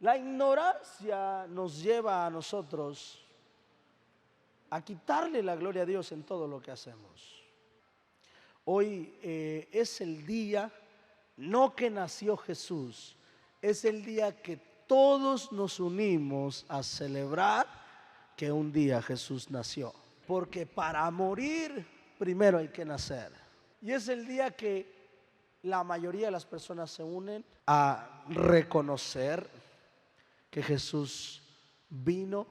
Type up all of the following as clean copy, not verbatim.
La ignorancia nos lleva a nosotros a quitarle la gloria a Dios en todo lo que hacemos. Hoy es el día, no que nació Jesús, es el día que todos nos unimos a celebrar que un día Jesús nació. Porque para morir primero hay que nacer. Y es el día que la mayoría de las personas se unen a reconocer que Jesús vino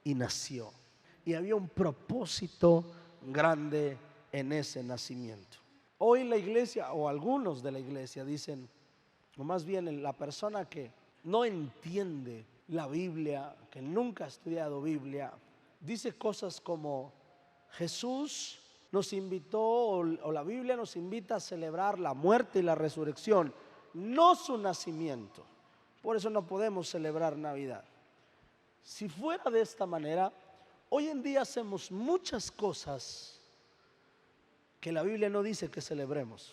y nació. Y había un propósito grande en ese nacimiento. Hoy la iglesia, o algunos de la iglesia dicen, o más bien la persona que no entiende la Biblia, que nunca ha estudiado Biblia, dice cosas como Jesús nos invitó, o la Biblia nos invita a celebrar la muerte y la resurrección, no su nacimiento. Por eso no podemos celebrar Navidad. Si fuera de esta manera, hoy en día hacemos muchas cosas que la Biblia no dice que celebremos.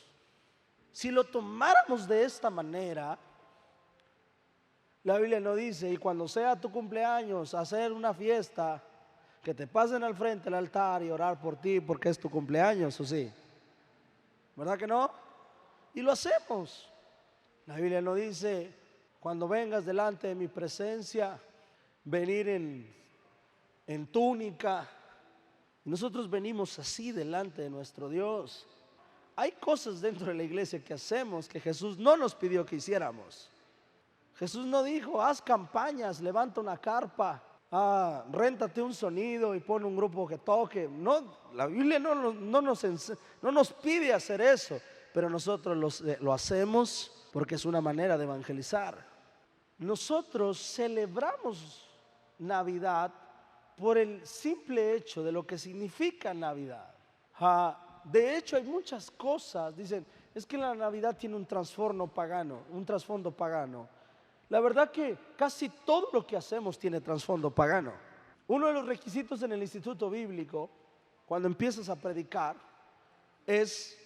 Si lo tomáramos de esta manera, la Biblia no dice, y cuando sea tu cumpleaños, hacer una fiesta, que te pasen al frente del altar y orar por ti porque es tu cumpleaños, ¿o sí? ¿Verdad que no? Y lo hacemos. La Biblia no dice, cuando vengas delante de mi presencia, venir en túnica. Nosotros venimos así delante de nuestro Dios. Hay cosas dentro de la iglesia que hacemos que Jesús no nos pidió que hiciéramos. Jesús no dijo, haz campañas, levanta una carpa, réntate un sonido y pon un grupo que toque. No, la Biblia no nos pide hacer eso, pero nosotros lo hacemos porque es una manera de evangelizar. Nosotros celebramos Navidad por el simple hecho de lo que significa Navidad. De hecho, hay muchas cosas, dicen, es que la Navidad tiene un trasfondo pagano. La verdad que casi todo lo que hacemos tiene trasfondo pagano. Uno de los requisitos en el instituto bíblico, cuando empiezas a predicar, es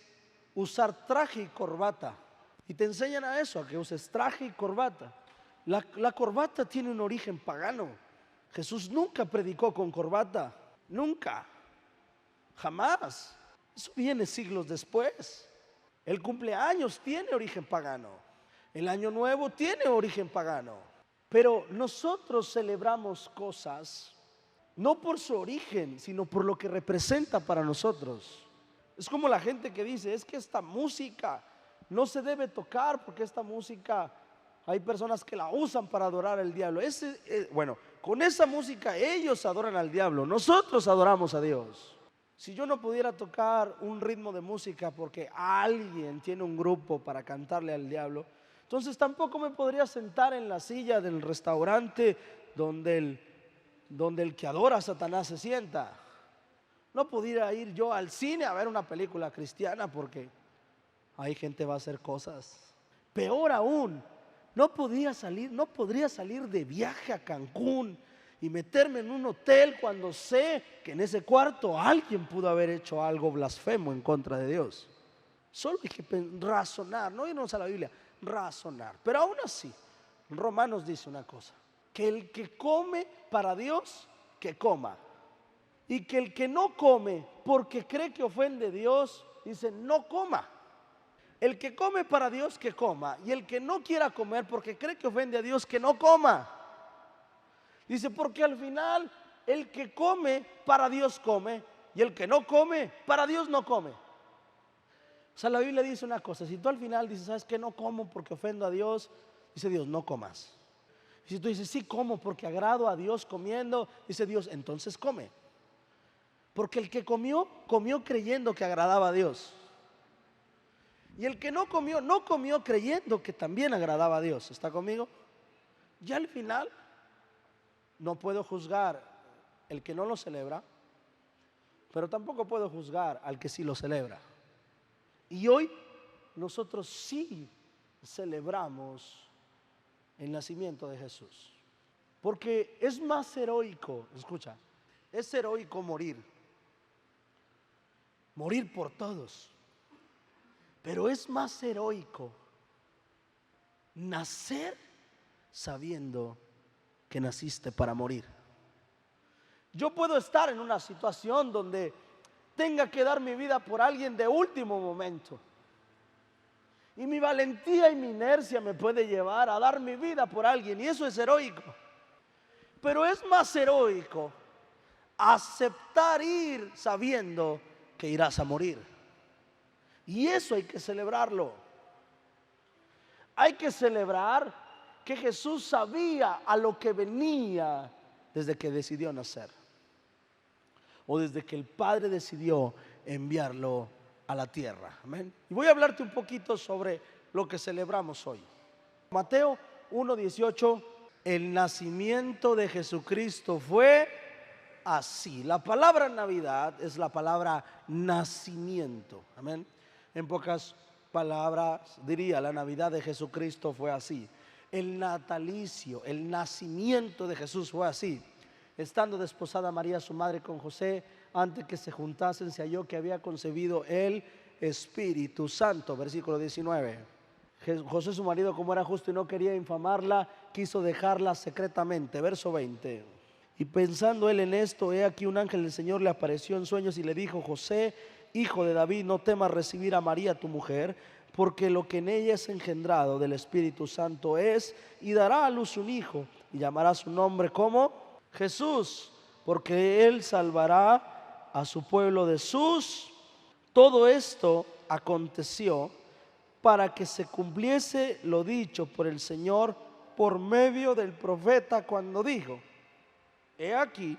usar traje y corbata. Y te enseñan a eso, a que uses traje y corbata. La corbata tiene un origen pagano. Jesús nunca predicó con corbata, nunca, jamás. Eso viene siglos después. El cumpleaños tiene origen pagano, el año nuevo tiene origen pagano. Pero nosotros celebramos cosas no por su origen, sino por lo que representa para nosotros. Es como la gente que dice, es que esta música no se debe tocar porque esta música hay personas que la usan para adorar al diablo. Bueno, con esa música ellos adoran al diablo, nosotros adoramos a Dios. Si yo no pudiera tocar un ritmo de música porque alguien tiene un grupo para cantarle al diablo, entonces tampoco me podría sentar en la silla del restaurante donde el que adora a Satanás se sienta. No pudiera ir yo al cine a ver una película cristiana porque hay gente que va a hacer cosas. Peor aún, no podría salir de viaje a Cancún y meterme en un hotel cuando sé que en ese cuarto alguien pudo haber hecho algo blasfemo en contra de Dios. Solo hay que razonar, no irnos a la Biblia, razonar. Pero aún así, Romanos dice una cosa, que el que come para Dios, que coma. Y que el que no come porque cree que ofende a Dios, dice, no coma. El que come para Dios, que coma. Y el que no quiera comer porque cree que ofende a Dios, que no coma. Dice, porque al final el que come para Dios come, y el que no come para Dios no come. O sea, la Biblia dice una cosa, si tú al final dices, ¿sabes qué? No como porque ofendo a Dios, dice Dios, no comas. Y si tú dices, sí como porque agrado a Dios comiendo, dice Dios, entonces come. Porque el que comió creyendo que agradaba a Dios. Y el que no comió creyendo que también agradaba a Dios. ¿Está conmigo? Ya al final no puedo juzgar el que no lo celebra, pero tampoco puedo juzgar al que sí lo celebra. Y hoy nosotros sí celebramos el nacimiento de Jesús. Porque es más heroico, escucha, es heroico morir por todos. Pero es más heroico nacer sabiendo que naciste para morir. Yo puedo estar en una situación donde tenga que dar mi vida por alguien de último momento. Y mi valentía y mi inercia me puede llevar a dar mi vida por alguien. Y eso es heroico. Pero es más heroico aceptar ir sabiendo que irás a morir. Y eso hay que celebrarlo. Hay que celebrar que Jesús sabía a lo que venía desde que decidió nacer. O desde que el Padre decidió enviarlo a la tierra. Amén. Y voy a hablarte un poquito sobre lo que celebramos hoy. Mateo 1:18, el nacimiento de Jesucristo fue así. La palabra Navidad es la palabra nacimiento. Amén. En pocas palabras diría, la Navidad de Jesucristo fue así. El natalicio, el nacimiento de Jesús fue así. Estando desposada María su madre con José, antes que se juntasen, se halló que había concebido el Espíritu Santo. Versículo 19. José su marido, como era justo y no quería infamarla, quiso dejarla secretamente. Verso 20. Y pensando él en esto, he aquí un ángel del Señor le apareció en sueños y le dijo: José, hijo de David, no temas recibir a María tu mujer, porque lo que en ella es engendrado del Espíritu Santo es, y dará a luz un hijo, y llamará su nombre como Jesús, porque él salvará a su pueblo de sus. Todo esto aconteció para que se cumpliese lo dicho por el Señor por medio del profeta, cuando dijo: he aquí,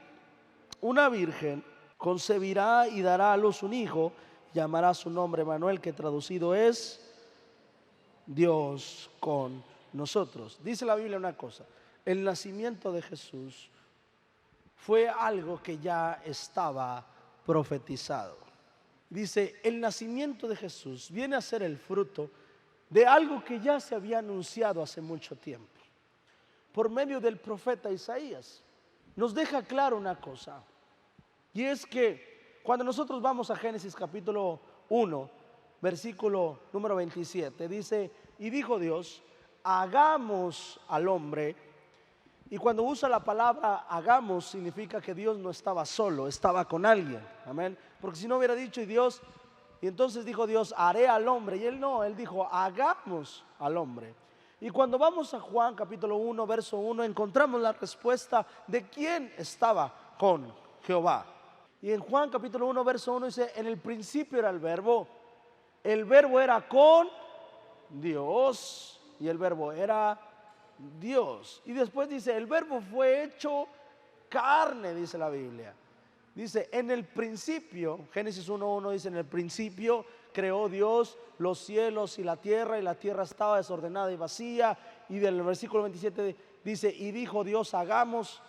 una virgen concebirá y dará a luz un hijo, llamará su nombre Emmanuel, que traducido es Dios con nosotros. Dice la Biblia una cosa: el nacimiento de Jesús fue algo que ya estaba profetizado. Dice, el nacimiento de Jesús viene a ser el fruto de algo que ya se había anunciado hace mucho tiempo, por medio del profeta Isaías. Nos deja claro una cosa, y es que cuando nosotros vamos a Génesis capítulo 1, versículo número 27, dice: y dijo Dios, hagamos al hombre. Y cuando usa la palabra hagamos, significa que Dios no estaba solo, estaba con alguien. Amén. Porque si no hubiera dicho y entonces dijo Dios, haré al hombre. Y él no, él dijo, hagamos al hombre. Y cuando vamos a Juan capítulo 1, verso 1, encontramos la respuesta de quién estaba con Jehová. Y en Juan capítulo 1, verso 1 dice, en el principio era el verbo era con Dios, y el verbo era Dios. Y después dice, el verbo fue hecho carne, dice la Biblia. Dice, en el principio, Génesis 1:1 dice, en el principio creó Dios los cielos y la tierra estaba desordenada y vacía. Y del versículo 27 dice, y dijo Dios, hagamos.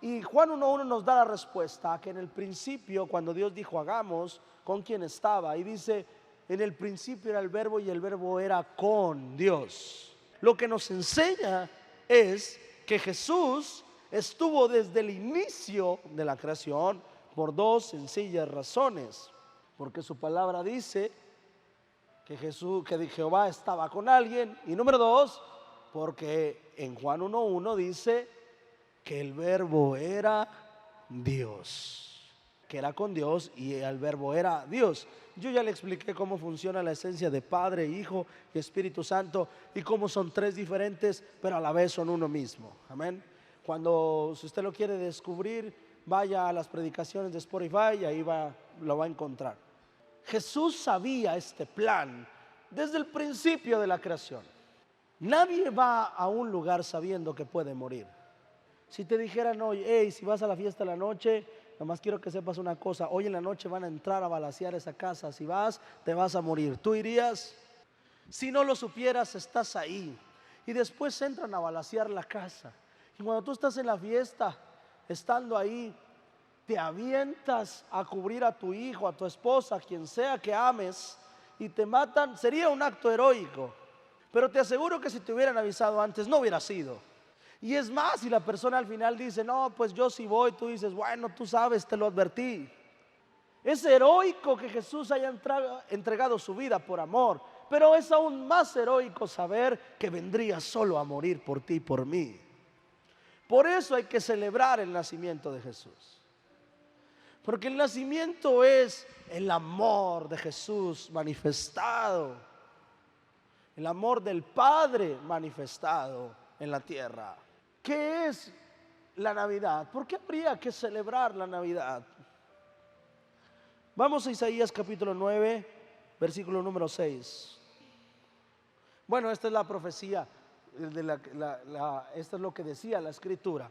Y Juan 1:1 nos da la respuesta, que en el principio, cuando Dios dijo hagamos, ¿con quién estaba? Y dice, en el principio era el verbo y el verbo era con Dios. Lo que nos enseña es que Jesús estuvo desde el inicio de la creación por dos sencillas razones. Porque su palabra dice que Jehová estaba con alguien. Y número dos, porque en Juan 1:1 dice que el verbo era Dios, que era con Dios y el verbo era Dios. Yo ya le expliqué cómo funciona la esencia de Padre, Hijo y Espíritu Santo, y cómo son tres diferentes, pero a la vez son uno mismo. Amén. Si usted lo quiere descubrir, vaya a las predicaciones de Spotify y ahí lo va a encontrar. Jesús sabía este plan desde el principio de la creación. Nadie va a un lugar sabiendo que puede morir. Si te dijeran hoy, hey, si vas a la fiesta de la noche, nomás quiero que sepas una cosa, hoy en la noche van a entrar a balacear esa casa, si vas, te vas a morir. ¿Tú irías? Si no lo supieras, estás ahí. Y después entran a balacear la casa. Y cuando tú estás en la fiesta, estando ahí, te avientas a cubrir a tu hijo, a tu esposa, a quien sea que ames, y te matan. Sería un acto heroico. Pero te aseguro que si te hubieran avisado antes, no hubiera sido. Y es más, si la persona al final dice, no, pues yo sí voy, tú dices, bueno, tú sabes, te lo advertí. Es heroico que Jesús haya entregado su vida por amor, pero es aún más heroico saber que vendría solo a morir por ti y por mí. Por eso hay que celebrar el nacimiento de Jesús. Porque el nacimiento es el amor de Jesús manifestado, el amor del Padre manifestado en la tierra. ¿Qué es la Navidad? ¿Por qué habría que celebrar la Navidad? Vamos a Isaías capítulo 9, versículo número 6. Bueno, esta es la profecía, esto es lo que decía la Escritura.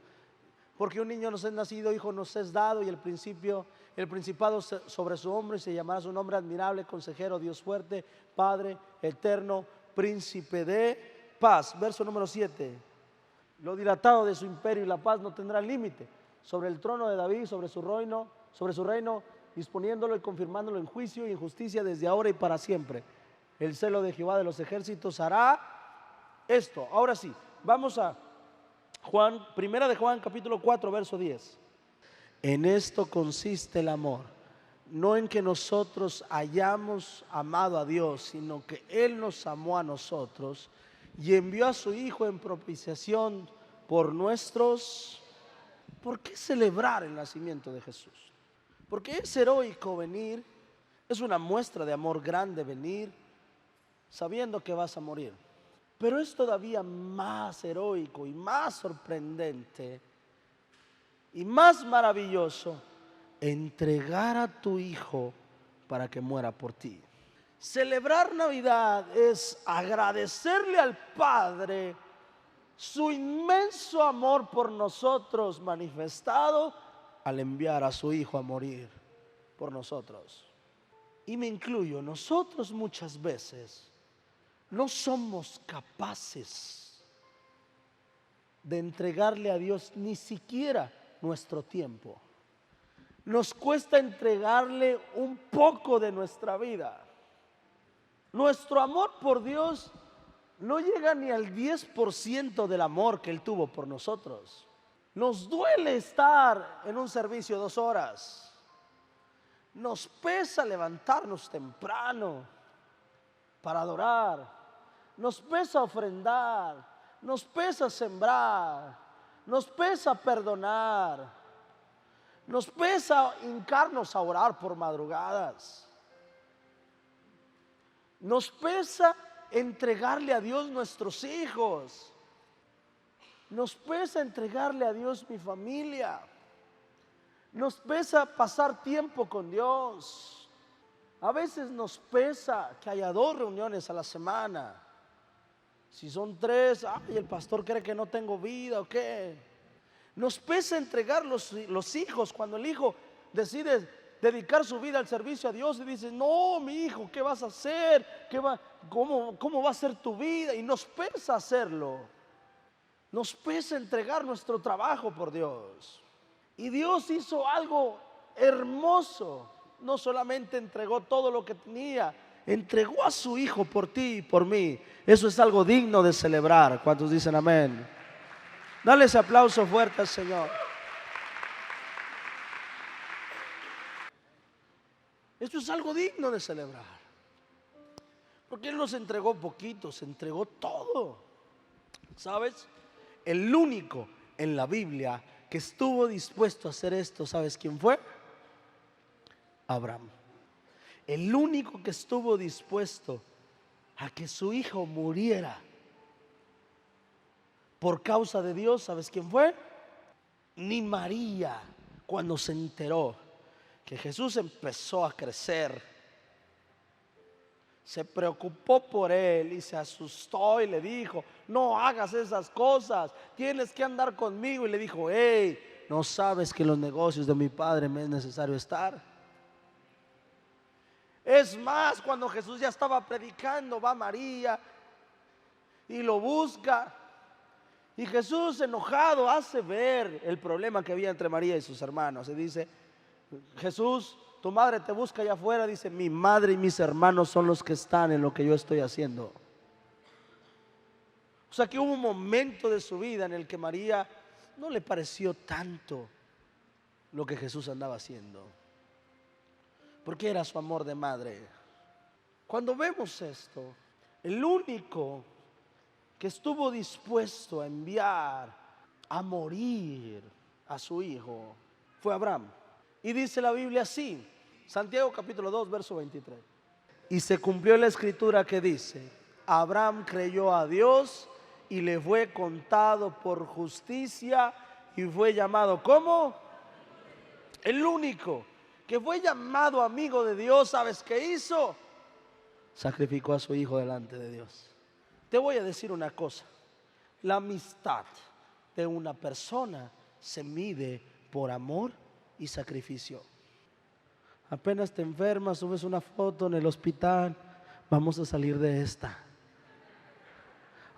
Porque un niño nos es nacido, hijo nos es dado, y el principado sobre su hombro, y se llamará su nombre admirable, consejero, Dios fuerte, Padre eterno, príncipe de paz. Verso número 7. Lo dilatado de su imperio y la paz no tendrá límite sobre el trono de David, sobre su reino, disponiéndolo y confirmándolo en juicio y en justicia desde ahora y para siempre. El celo de Jehová de los ejércitos hará esto. Ahora sí, vamos a Primera de Juan capítulo 4 verso 10. En esto consiste el amor, no en que nosotros hayamos amado a Dios, sino que Él nos amó a nosotros y envió a su Hijo en propiciación por nuestros. ¿Por qué celebrar el nacimiento de Jesús? Porque es heroico venir, es una muestra de amor grande venir sabiendo que vas a morir. Pero es todavía más heroico y más sorprendente y más maravilloso entregar a tu Hijo para que muera por ti. Celebrar Navidad es agradecerle al Padre su inmenso amor por nosotros manifestado al enviar a su Hijo a morir por nosotros. Y me incluyo, nosotros muchas veces no somos capaces de entregarle a Dios ni siquiera nuestro tiempo. Nos cuesta entregarle un poco de nuestra vida. Nuestro amor por Dios no llega ni al 10% del amor que Él tuvo por nosotros. Nos duele estar en un servicio 2 horas. Nos pesa levantarnos temprano para adorar. Nos pesa ofrendar, nos pesa sembrar, nos pesa perdonar, nos pesa hincarnos a orar por madrugadas. Nos pesa entregarle a Dios nuestros hijos. Nos pesa entregarle a Dios mi familia. Nos pesa pasar tiempo con Dios. A veces nos pesa que haya 2 reuniones a la semana. Si son 3, ay, el pastor cree que no tengo vida o qué. Nos pesa entregar los hijos cuando el hijo decide dedicar su vida al servicio a Dios y dice, no, mi hijo, ¿qué vas a hacer? ¿Cómo va a ser tu vida? Y nos pesa hacerlo. Nos pesa entregar nuestro trabajo por Dios. Y Dios hizo algo hermoso. No solamente entregó todo lo que tenía, entregó a su Hijo por ti y por mí. Eso es algo digno de celebrar. ¿Cuántos dicen amén? Dale ese aplauso fuerte al Señor. Esto es algo digno de celebrar. Porque Él nos entregó poquito, se entregó todo. ¿Sabes? El único en la Biblia que estuvo dispuesto a hacer esto, ¿sabes quién fue? Abraham. El único que estuvo dispuesto a que su hijo muriera por causa de Dios, ¿sabes quién fue? Ni María, cuando se enteró que Jesús empezó a crecer, se preocupó por él y se asustó y le dijo, no hagas esas cosas, tienes que andar conmigo. Y le dijo, hey, ¿no sabes que en los negocios de mi padre me es necesario estar? Es más, cuando Jesús ya estaba predicando, va María y lo busca. Y Jesús, enojado, hace ver el problema que había entre María y sus hermanos. Y dice, Jesús, tu madre te busca allá afuera. Dice, mi madre y mis hermanos son los que están en lo que yo estoy haciendo. O sea que hubo un momento de su vida en el que María no le pareció tanto lo que Jesús andaba haciendo, porque era su amor de madre. Cuando vemos esto, El único que estuvo dispuesto a enviar a morir a su hijo fue Abraham. Y dice la Biblia así, Santiago capítulo 2, verso 23. Y se cumplió la escritura que dice: Abraham creyó a Dios y le fue contado por justicia y fue llamado, ¿cómo? El único que fue llamado amigo de Dios, ¿sabes qué hizo? Sacrificó a su hijo delante de Dios. Te voy a decir una cosa: la amistad de una persona se mide por amor y sacrificio. Apenas te enfermas, subes una foto en el hospital, vamos a salir de esta,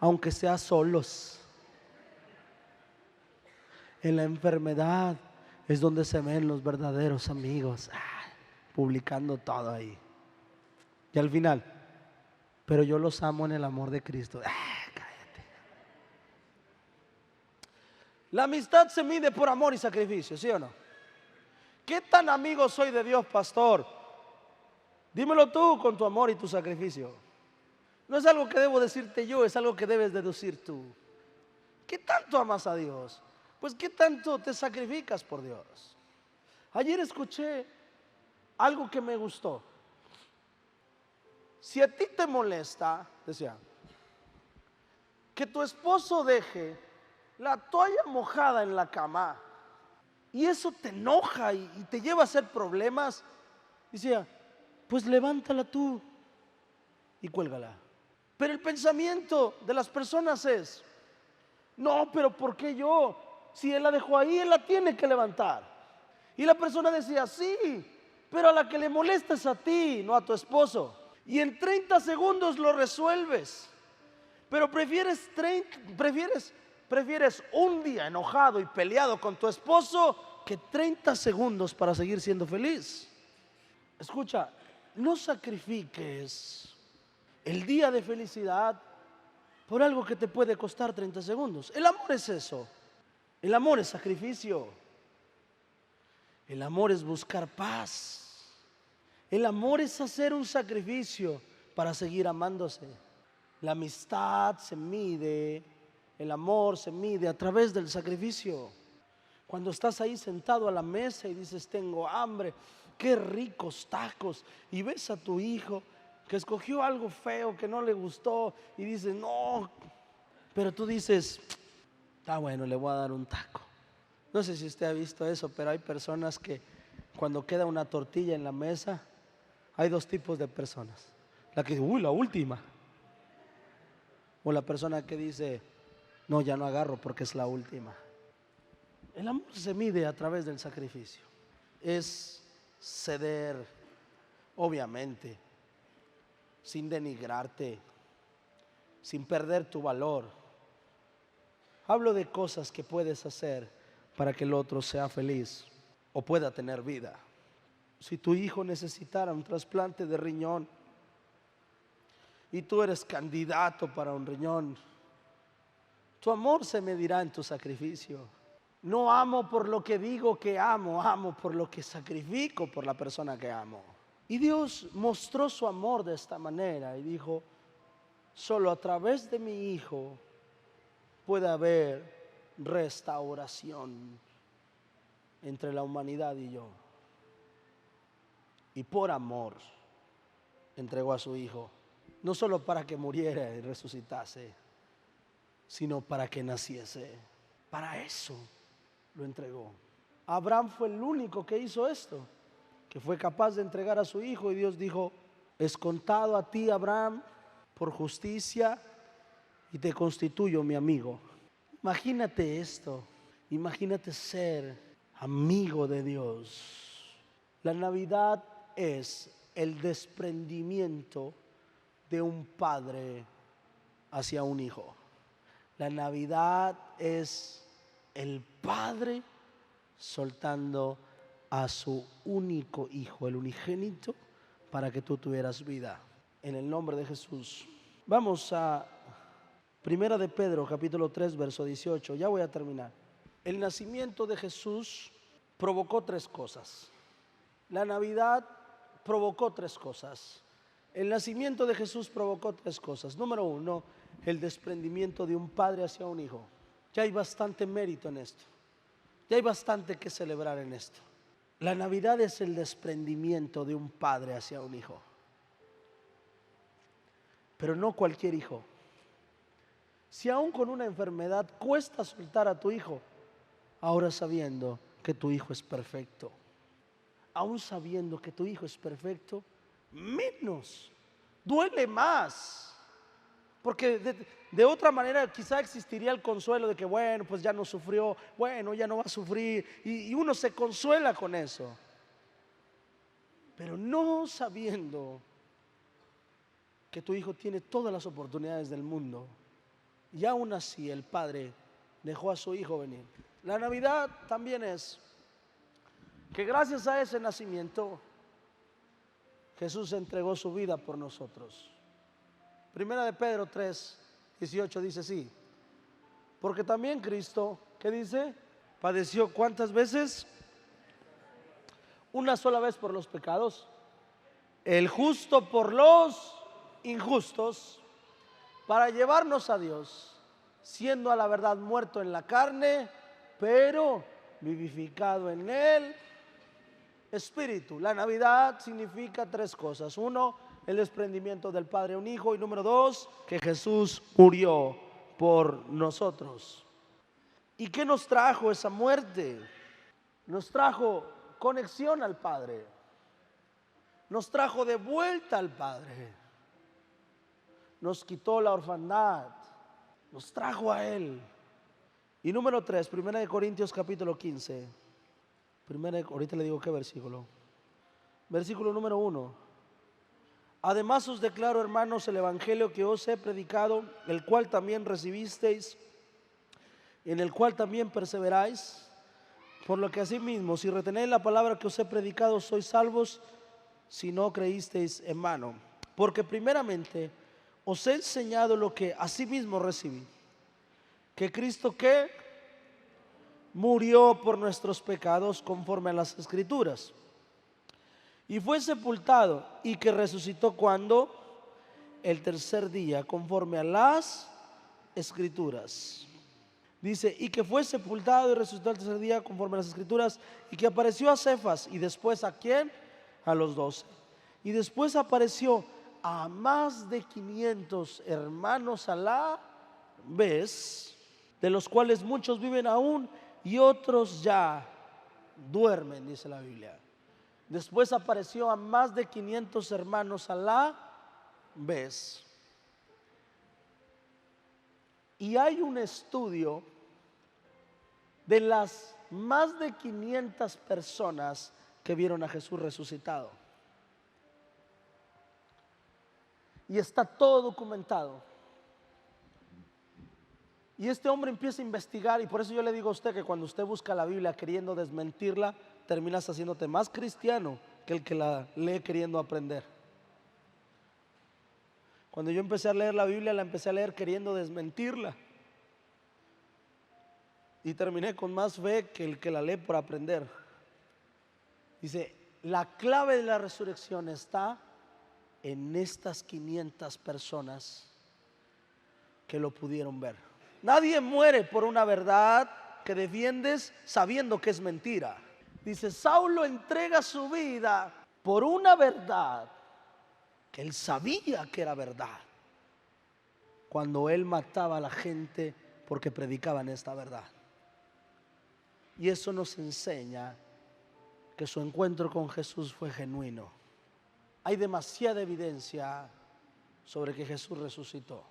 aunque sea solos. En la enfermedad es donde se ven los verdaderos amigos, publicando todo ahí. Y al final, pero yo los amo en el amor de Cristo. Cállate. La amistad se mide por amor y sacrificio, ¿sí o no? ¿Qué tan amigo soy de Dios, pastor? Dímelo tú con tu amor y tu sacrificio. No es algo que debo decirte yo, es algo que debes deducir tú. ¿Qué tanto amas a Dios? Pues ¿qué tanto te sacrificas por Dios? Ayer escuché algo que me gustó. Si a ti te molesta, decía, que tu esposo deje la toalla mojada en la cama y eso te enoja y te lleva a hacer problemas, decía, pues levántala tú y cuélgala. Pero el pensamiento de las personas es, no, pero ¿por qué yo? Si él la dejó ahí, él la tiene que levantar. Y la persona decía, sí, pero a la que le molesta es a ti, no a tu esposo. Y en 30 segundos lo resuelves. Pero prefieres un día enojado y peleado con tu esposo que 30 segundos para seguir siendo feliz. Escucha, no sacrifiques el día de felicidad por algo que te puede costar 30 segundos. El amor es eso. El amor es sacrificio. El amor es buscar paz. El amor es hacer un sacrificio para seguir amándose. La amistad se mide, el amor se mide a través del sacrificio. Cuando estás ahí sentado a la mesa y dices, tengo hambre, qué ricos tacos, y ves a tu hijo que escogió algo feo que no le gustó y dices, no, pero tú dices, está bueno, le voy a dar un taco. No sé si usted ha visto eso, pero hay personas que cuando queda una tortilla en la mesa, hay dos tipos de personas. La que dice, uy, la última. O la persona que dice, no, ya no agarro porque es la última. El amor se mide a través del sacrificio. Es ceder, obviamente, sin denigrarte, sin perder tu valor. Hablo de cosas que puedes hacer para que el otro sea feliz o pueda tener vida. Si tu hijo necesitara un trasplante de riñón y tú eres candidato para un riñón, tu amor se medirá en tu sacrificio. No amo por lo que digo que amo, amo por lo que sacrifico por la persona que amo. Y Dios mostró su amor de esta manera y dijo, solo a través de mi hijo puede haber restauración entre la humanidad y yo. Y por amor entregó a su hijo, no solo para que muriera y resucitase, sino para que naciese. Para eso lo entregó. Abraham fue el único que hizo esto, que fue capaz de entregar a su hijo, y Dios dijo, es contado a ti, Abraham, por justicia y te constituyo mi amigo. Imagínate esto, imagínate ser amigo de Dios. La Navidad es el desprendimiento de un padre hacia un hijo. La Navidad es el padre soltando a su único hijo, el unigénito, para que tú tuvieras vida. En el nombre de Jesús. Vamos a Primera de Pedro, capítulo 3, verso 18. Ya voy a terminar. El nacimiento de Jesús provocó tres cosas. La Navidad provocó tres cosas. El nacimiento de Jesús provocó tres cosas. Número uno, el desprendimiento de un padre hacia un hijo. Ya hay bastante mérito en esto. Ya hay bastante que celebrar en esto. La Navidad es el desprendimiento de un padre hacia un hijo. Pero no cualquier hijo. Si aún con una enfermedad cuesta soltar a tu hijo, ahora sabiendo que tu hijo es perfecto, aún sabiendo que tu hijo es perfecto, menos, duele más. Porque de otra manera quizá existiría el consuelo de que bueno, pues ya no sufrió, bueno, ya no va a sufrir, y uno se consuela con eso. Pero no sabiendo que tu hijo tiene todas las oportunidades del mundo, y aún así el padre dejó a su hijo venir. La Navidad también es que gracias a ese nacimiento Jesús entregó su vida por nosotros. Primera de Pedro 3:18 dice así: porque también Cristo, ¿qué dice? Padeció ¿cuántas veces? Una sola vez por los pecados, el justo por los injustos, para llevarnos a Dios, siendo a la verdad muerto en la carne, pero vivificado en el Espíritu. La Navidad significa tres cosas. Uno, el desprendimiento del Padre a un hijo. Y número dos, que Jesús murió por nosotros. ¿Y qué nos trajo esa muerte? Nos trajo conexión al Padre. Nos trajo de vuelta al Padre. Nos quitó la orfandad. Nos trajo a Él. Y número tres, Primera de Corintios capítulo 15. Ahorita le digo qué versículo. Versículo número 1. Además os declaro, hermanos, el evangelio que os he predicado, el cual también recibisteis, en el cual también perseveráis, por lo que asimismo, si retenéis la palabra que os he predicado, sois salvos, si no creísteis en vano. Porque primeramente os he enseñado lo que asimismo recibí, que Cristo que murió por nuestros pecados conforme a las Escrituras, y fue sepultado, y que resucitó cuando el tercer día conforme a las Escrituras. Dice, y que fue sepultado y resucitó el tercer día conforme a las Escrituras, y que apareció a Cefas, y después ¿a quién? A los 12. Y después apareció a más de 500 hermanos a la vez, de los cuales muchos viven aún y otros ya duermen, dice la Biblia. Después apareció a más de 500 hermanos a la vez. Y hay un estudio de las más de 500 personas que vieron a Jesús resucitado. Y está todo documentado. Y este hombre empieza a investigar, y por eso yo le digo a usted que cuando usted busca la Biblia queriendo desmentirla, terminas haciéndote más cristiano que el que la lee queriendo aprender. Cuando yo empecé a leer la Biblia, la empecé a leer queriendo desmentirla, y terminé con más fe que el que la lee por aprender. Dice, la clave de la resurrección está en estas 500 personas que lo pudieron ver. Nadie muere por una verdad que defiendes sabiendo que es mentira. Dice, Saulo entrega su vida por una verdad que él sabía que era verdad, cuando él mataba a la gente porque predicaban esta verdad. Y eso nos enseña que su encuentro con Jesús fue genuino. Hay demasiada evidencia sobre que Jesús resucitó.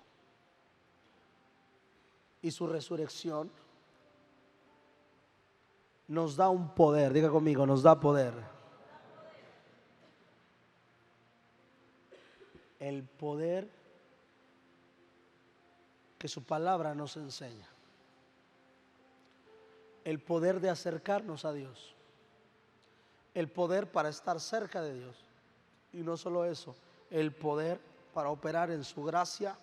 Y su resurrección nos da un poder, diga conmigo, nos da poder. El poder que su palabra nos enseña. El poder de acercarnos a Dios. El poder para estar cerca de Dios. Y no solo eso, el poder para operar en su gracia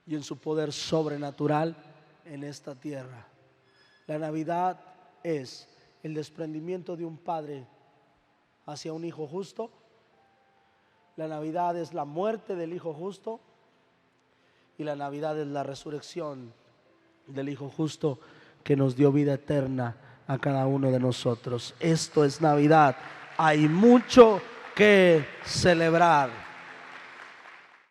y en su poder sobrenatural en esta tierra. La Navidad es el desprendimiento de un padre hacia un hijo justo La Navidad es la muerte del Hijo justo y la Navidad es la resurrección del Hijo justo que nos dio vida eterna a cada uno de nosotros. Esto es Navidad. Hay mucho que celebrar.